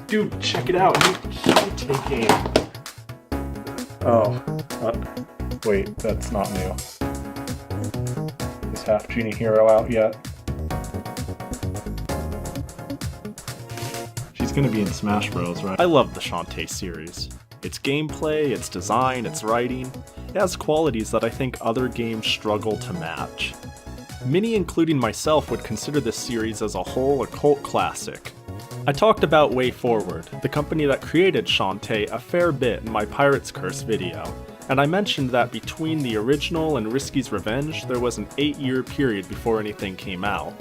Dude, check it out. New Shantae game. Oh, wait, that's not new. Is Half-Genie Hero out yet? She's gonna be in Smash Bros, right? I love the Shantae series. Its gameplay, its design, its writing, it has qualities that I think other games struggle to match. Many, including myself, would consider this series as a whole a cult classic. I talked about Way Forward, the company that created Shantae, a fair bit in my Pirate's Curse video, and I mentioned that between the original and Risky's Revenge, there was an 8-year period before anything came out.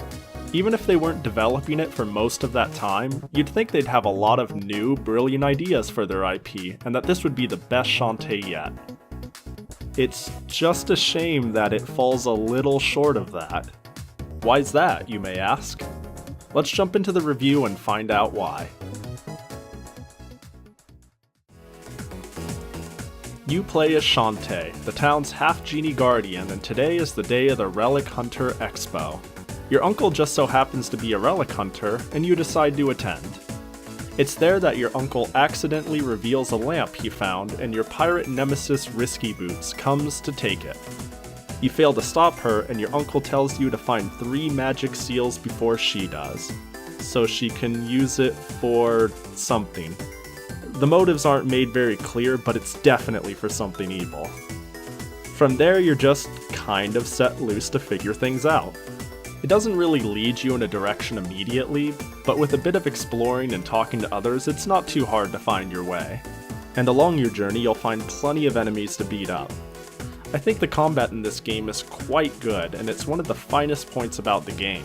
Even if they weren't developing it for most of that time, you'd think they'd have a lot of new, brilliant ideas for their IP, and that this would be the best Shantae yet. It's just a shame that it falls a little short of that. Why's that, you may ask? Let's jump into the review and find out why. You play as Shantae, the town's half-genie guardian, and today is the day of the Relic Hunter Expo. Your uncle just so happens to be a relic hunter, and you decide to attend. It's there that your uncle accidentally reveals a lamp he found, and your pirate nemesis Risky Boots comes to take it. You fail to stop her, and your uncle tells you to find 3 magic seals before she does, so she can use it for something. The motives aren't made very clear, but it's definitely for something evil. From there, you're just kind of set loose to figure things out. It doesn't really lead you in a direction immediately, but with a bit of exploring and talking to others, it's not too hard to find your way. And along your journey, you'll find plenty of enemies to beat up. I think the combat in this game is quite good, and it's one of the finest points about the game.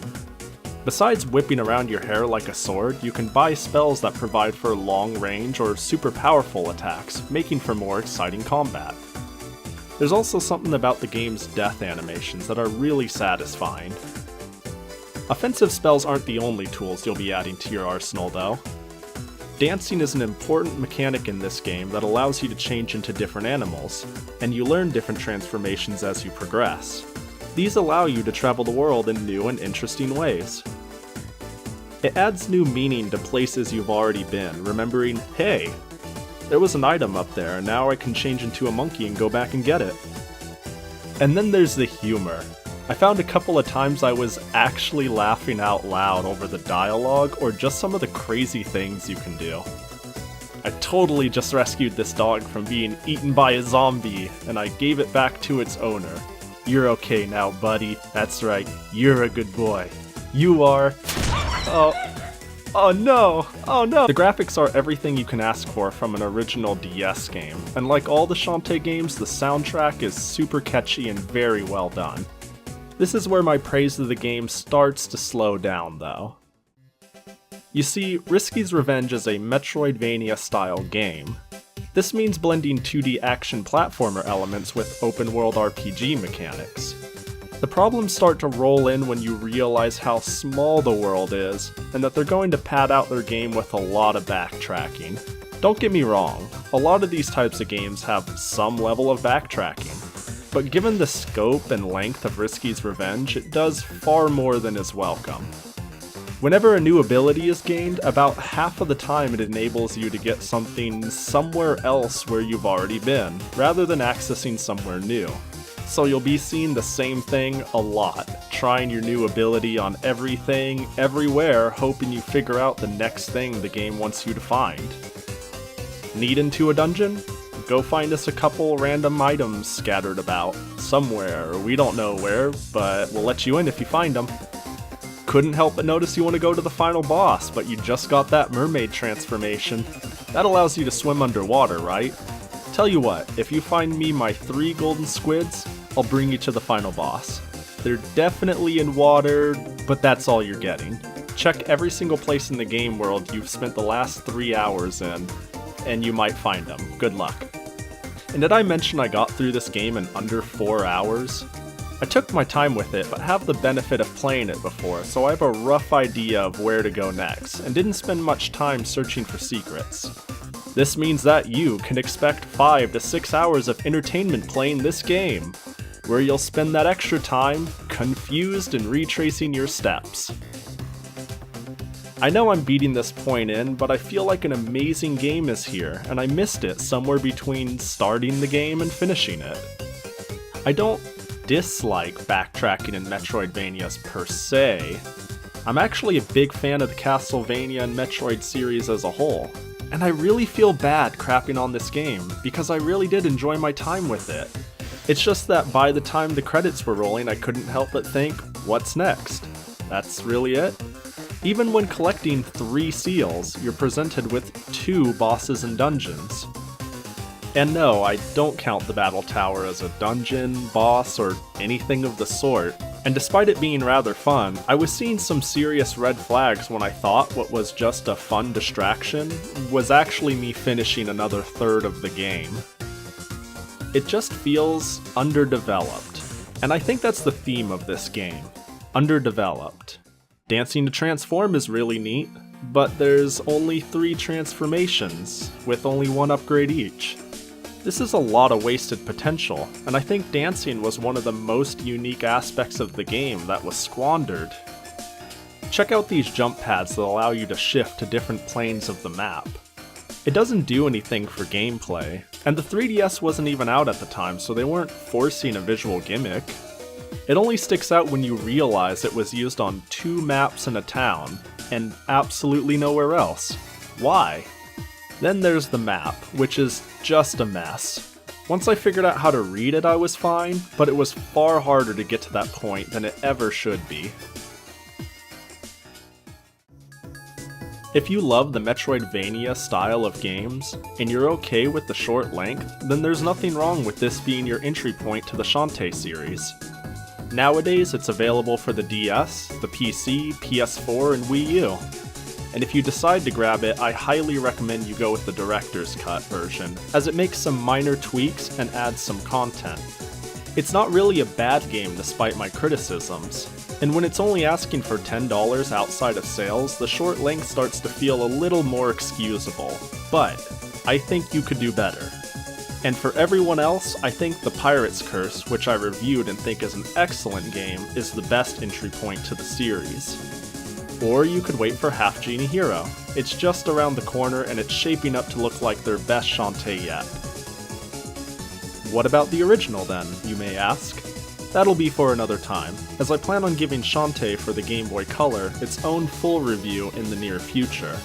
Besides whipping around your hair like a sword, you can buy spells that provide for long range or super powerful attacks, making for more exciting combat. There's also something about the game's death animations that are really satisfying. Offensive spells aren't the only tools you'll be adding to your arsenal though. Dancing is an important mechanic in this game that allows you to change into different animals, and you learn different transformations as you progress. These allow you to travel the world in new and interesting ways. It adds new meaning to places you've already been, remembering, hey, there was an item up there and now I can change into a monkey and go back and get it. And then there's the humor. I found a couple of times I was actually laughing out loud over the dialogue or just some of the crazy things you can do. I totally just rescued this dog from being eaten by a zombie, and I gave it back to its owner. You're okay now, buddy. That's right, you're a good boy. You are... Oh no! Oh no! The graphics are everything you can ask for from an original DS game, and like all the Shantae games, the soundtrack is super catchy and very well done. This is where my praise of the game starts to slow down, though. You see, Risky's Revenge is a Metroidvania-style game. This means blending 2D action platformer elements with open-world RPG mechanics. The problems start to roll in when you realize how small the world is, and that they're going to pad out their game with a lot of backtracking. Don't get me wrong, a lot of these types of games have some level of backtracking. But given the scope and length of Risky's Revenge, it does far more than is welcome. Whenever a new ability is gained, about half of the time it enables you to get something somewhere else where you've already been, rather than accessing somewhere new. So you'll be seeing the same thing a lot, trying your new ability on everything, everywhere, hoping you figure out the next thing the game wants you to find. Need into a dungeon? Go find us a couple random items scattered about, somewhere, we don't know where, but we'll let you in if you find them. Couldn't help but notice you want to go to the final boss, but you just got that mermaid transformation. That allows you to swim underwater, right? Tell you what, if you find me my 3 golden squids, I'll bring you to the final boss. They're definitely in water, but that's all you're getting. Check every single place in the game world you've spent the last 3 hours in, and you might find them. Good luck. And did I mention I got through this game in under 4 hours? I took my time with it, but have the benefit of playing it before, so I have a rough idea of where to go next, and didn't spend much time searching for secrets. This means that you can expect 5 to 6 hours of entertainment playing this game, where you'll spend that extra time confused and retracing your steps. I know I'm beating this point in, but I feel like an amazing game is here, and I missed it somewhere between starting the game and finishing it. I don't dislike backtracking in Metroidvanias per se. I'm actually a big fan of the Castlevania and Metroid series as a whole, and I really feel bad crapping on this game, because I really did enjoy my time with it. It's just that by the time the credits were rolling, I couldn't help but think, what's next? That's really it? Even when collecting 3 seals, you're presented with 2 bosses and dungeons. And no, I don't count the Battle Tower as a dungeon, boss, or anything of the sort. And despite it being rather fun, I was seeing some serious red flags when I thought what was just a fun distraction was actually me finishing another third of the game. It just feels underdeveloped. And I think that's the theme of this game. Underdeveloped. Dancing to transform is really neat, but there's only 3 transformations, with only 1 upgrade each. This is a lot of wasted potential, and I think dancing was one of the most unique aspects of the game that was squandered. Check out these jump pads that allow you to shift to different planes of the map. It doesn't do anything for gameplay, and the 3DS wasn't even out at the time, so they weren't forcing a visual gimmick. It only sticks out when you realize it was used on 2 maps in a town, and absolutely nowhere else. Why? Then there's the map, which is just a mess. Once I figured out how to read it, I was fine, but it was far harder to get to that point than it ever should be. If you love the Metroidvania style of games, and you're okay with the short length, then there's nothing wrong with this being your entry point to the Shantae series. Nowadays, it's available for the DS, the PC, PS4, and Wii U. And if you decide to grab it, I highly recommend you go with the Director's Cut version, as it makes some minor tweaks and adds some content. It's not really a bad game despite my criticisms, and when it's only asking for $10 outside of sales, the short length starts to feel a little more excusable, but I think you could do better. And for everyone else, I think The Pirate's Curse, which I reviewed and think is an excellent game, is the best entry point to the series. Or you could wait for Half-Genie Hero. It's just around the corner and it's shaping up to look like their best Shantae yet. What about the original then, you may ask? That'll be for another time, as I plan on giving Shantae for the Game Boy Color its own full review in the near future.